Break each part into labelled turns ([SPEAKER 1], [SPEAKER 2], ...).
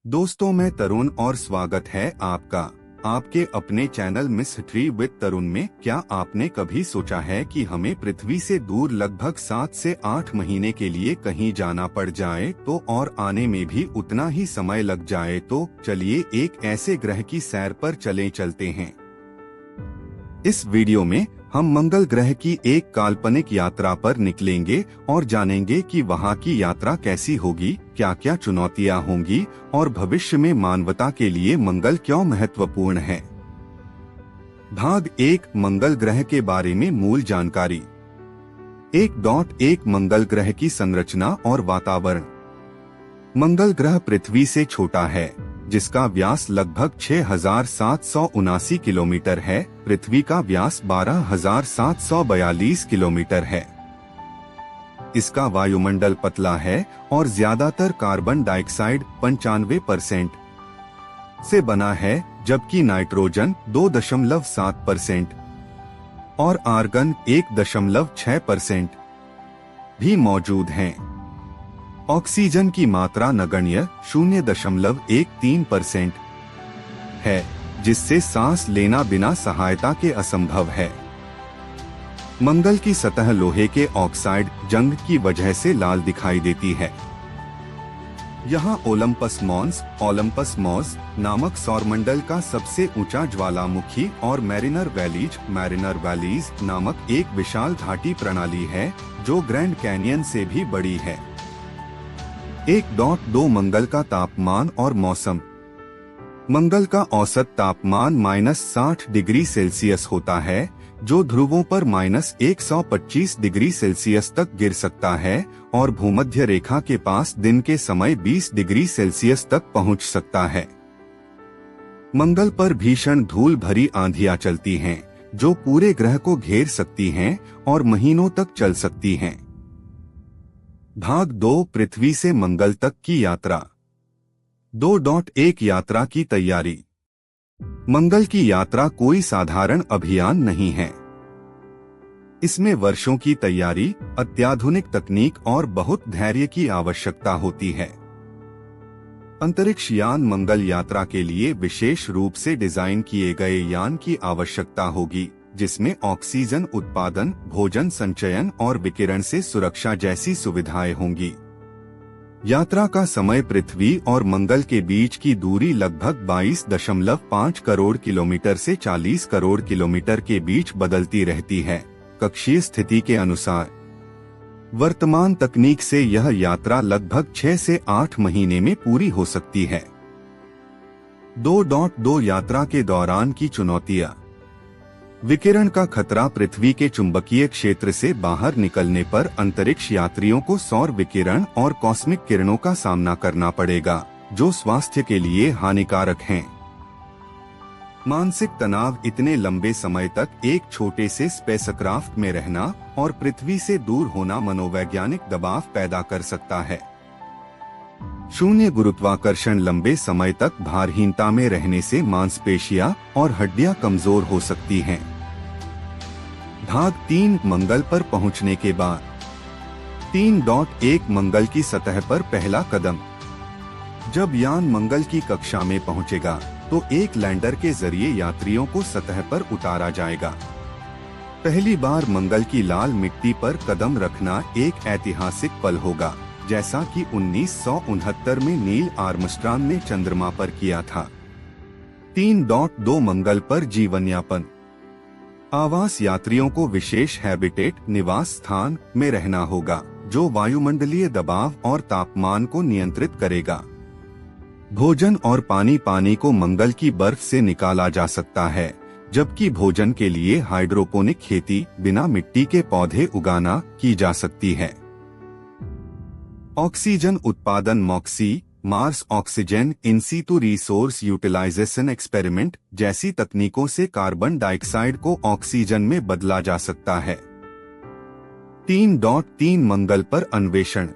[SPEAKER 1] दोस्तों, मैं तरुण और स्वागत है आपका आपके अपने चैनल मिस हिस्ट्री विद तरुण में। क्या आपने कभी सोचा है कि हमें पृथ्वी से दूर लगभग 7 से 8 महीने के लिए कहीं जाना पड़ जाए तो और आने में भी उतना ही समय लग जाए? तो चलिए एक ऐसे ग्रह की सैर पर चलते हैं। इस वीडियो में हम मंगल ग्रह की एक काल्पनिक यात्रा पर निकलेंगे और जानेंगे कि वहां की यात्रा कैसी होगी, क्या क्या चुनौतियां होंगी और भविष्य में मानवता के लिए मंगल क्यों महत्वपूर्ण है। भाग 1, मंगल ग्रह के बारे में मूल जानकारी। 1.1 मंगल ग्रह की संरचना और वातावरण। मंगल ग्रह पृथ्वी से छोटा है, जिसका व्यास लगभग 6,779 किलोमीटर है। पृथ्वी का व्यास 12,742 किलोमीटर है। इसका वायुमंडल पतला है और ज्यादातर कार्बन डाइऑक्साइड 95% से बना है, जबकि नाइट्रोजन 2.7% और आर्गन 1.6% भी मौजूद हैं। ऑक्सीजन की मात्रा नगण्य 0.13% है, जिससे सांस लेना बिना सहायता के असंभव है। मंगल की सतह लोहे के ऑक्साइड जंग की वजह से लाल दिखाई देती है। यहाँ ओलंपस मॉन्स नामक सौरमंडल का सबसे ऊंचा ज्वालामुखी और मैरिनर वैलीज नामक एक विशाल घाटी प्रणाली है, जो ग्रैंड कैनियन से भी बड़ी है। 1.2 मंगल का तापमान और मौसम। मंगल का औसत तापमान -60 डिग्री सेल्सियस होता है, जो ध्रुवों पर -125 डिग्री सेल्सियस तक गिर सकता है और भूमध्य रेखा के पास दिन के समय 20 डिग्री सेल्सियस तक पहुंच सकता है। मंगल पर भीषण धूल भरी आंधियां चलती हैं, जो पूरे ग्रह को घेर सकती हैं और महीनों तक चल सकती हैं। भाग 2, पृथ्वी से मंगल तक की यात्रा। 2.1 यात्रा की तैयारी। मंगल की यात्रा कोई साधारण अभियान नहीं है। इसमें वर्षों की तैयारी, अत्याधुनिक तकनीक और बहुत धैर्य की आवश्यकता होती है। अंतरिक्ष यान मंगल यात्रा के लिए विशेष रूप से डिजाइन किए गए यान की आवश्यकता होगी, जिसमें ऑक्सीजन उत्पादन, भोजन संचयन और विकिरण से सुरक्षा जैसी सुविधाएं होंगी। यात्रा का समय पृथ्वी और मंगल के बीच की दूरी लगभग 22.5 करोड़ किलोमीटर से 40 करोड़ किलोमीटर के बीच बदलती रहती है, कक्षीय स्थिति के अनुसार। वर्तमान तकनीक से यह यात्रा लगभग 6 से 8 महीने में पूरी हो सकती है। 2.2 यात्रा के दौरान की चुनौतियां। विकिरण का खतरा। पृथ्वी के चुंबकीय क्षेत्र से बाहर निकलने पर अंतरिक्ष यात्रियों को सौर विकिरण और कॉस्मिक किरणों का सामना करना पड़ेगा, जो स्वास्थ्य के लिए हानिकारक हैं। मानसिक तनाव। इतने लंबे समय तक एक छोटे से स्पेसक्राफ्ट में रहना और पृथ्वी से दूर होना मनोवैज्ञानिक दबाव पैदा कर सकता है। शून्य गुरुत्वाकर्षण। लंबे समय तक भारहीनता में रहने से मांसपेशियां और हड्डियां कमजोर हो सकती हैं। भाग 3, मंगल पर पहुंचने के बाद। 3.1 मंगल की सतह पर पहला कदम। जब यान मंगल की कक्षा में पहुंचेगा, तो एक लैंडर के जरिए यात्रियों को सतह पर उतारा जाएगा। पहली बार मंगल की लाल मिट्टी पर कदम रखना एक ऐतिहासिक पल होगा, जैसा कि 1969 में नील आर्मस्ट्रांग ने चंद्रमा पर किया था। 3.2 मंगल पर जीवन यापन। आवास। यात्रियों को विशेष हैबिटेट निवास स्थान में रहना होगा, जो वायुमंडलीय दबाव और तापमान को नियंत्रित करेगा। भोजन और पानी को मंगल की बर्फ से निकाला जा सकता है, जबकि भोजन के लिए हाइड्रोपोनिक खेती बिना मिट्टी के पौधे उगाना की जा सकती है। ऑक्सीजन उत्पादन। MOXIE Mars oxygen in situ resource utilization experiment जैसी तकनीकों से कार्बन डाइऑक्साइड को ऑक्सीजन में बदला जा सकता है। 3.3 मंगल पर अन्वेषण।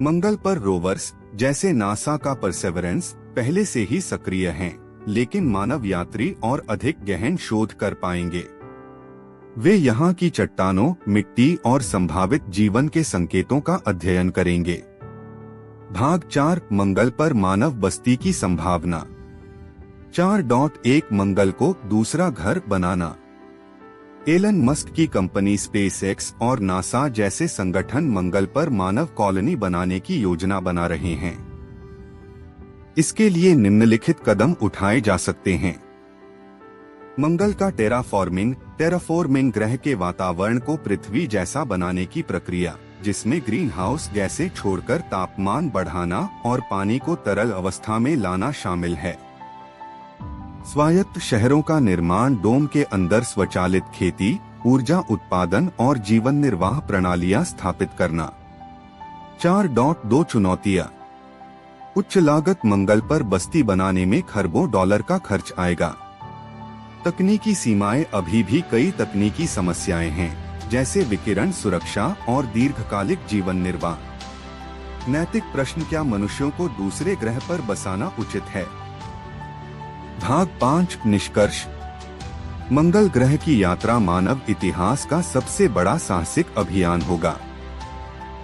[SPEAKER 1] मंगल पर रोवर्स जैसे नासा का परसेवरेंस पहले से ही सक्रिय हैं, लेकिन मानव यात्री और अधिक गहन शोध कर पाएंगे। वे यहाँ की चट्टानों, मिट्टी और संभावित जीवन के संकेतों का अध्ययन करेंगे। भाग 4 मंगल पर मानव बस्ती की संभावना। 4.1 मंगल को दूसरा घर बनाना। एलन मस्क की कंपनी स्पेसएक्स और नासा जैसे संगठन मंगल पर मानव कॉलोनी बनाने की योजना बना रहे हैं। इसके लिए निम्नलिखित कदम उठाए जा सकते हैं। मंगल का टेराफॉर्मिंग ग्रह के वातावरण को पृथ्वी जैसा बनाने की प्रक्रिया, जिसमें ग्रीन हाउस गैसें छोड़कर तापमान बढ़ाना और पानी को तरल अवस्था में लाना शामिल है। स्वायत्त शहरों का निर्माण, डोम के अंदर स्वचालित खेती, ऊर्जा उत्पादन और जीवन निर्वाह प्रणालियां स्थापित करना। 4.2 चुनौतियां। उच्च लागत। मंगल पर बस्ती बनाने में खरबों डॉलर का खर्च आएगा। तकनीकी सीमाएं। अभी भी कई तकनीकी समस्याएं हैं, जैसे विकिरण सुरक्षा और दीर्घकालिक जीवन निर्वाह। नैतिक प्रश्न। क्या मनुष्यों को दूसरे ग्रह पर बसाना उचित है? भाग 5 निष्कर्ष। मंगल ग्रह की यात्रा मानव इतिहास का सबसे बड़ा साहसिक अभियान होगा।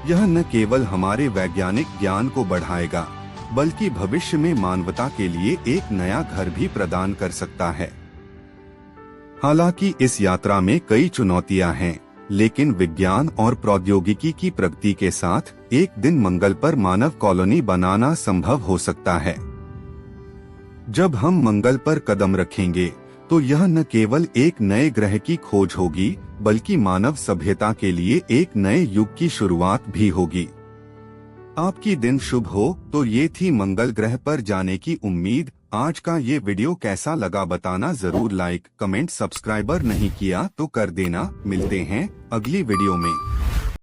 [SPEAKER 1] यह न केवल हमारे वैज्ञानिक ज्ञान को बढ़ाएगा, बल्कि भविष्य में मानवता के लिए एक नया घर भी प्रदान कर सकता है। हालांकि इस यात्रा में कई चुनौतियां हैं, लेकिन विज्ञान और प्रौद्योगिकी की प्रगति के साथ एक दिन मंगल पर मानव कॉलोनी बनाना संभव हो सकता है। जब हम मंगल पर कदम रखेंगे, तो यह न केवल एक नए ग्रह की खोज होगी, बल्कि मानव सभ्यता के लिए एक नए युग की शुरुआत भी होगी। आपकी दिन शुभ हो। तो ये थी मंगल ग्रह पर जाने की उम्मीद। आज का ये वीडियो कैसा लगा बताना जरूर। लाइक, कमेंट, सब्सक्राइबर नहीं किया तो कर देना। मिलते हैं अगली वीडियो में।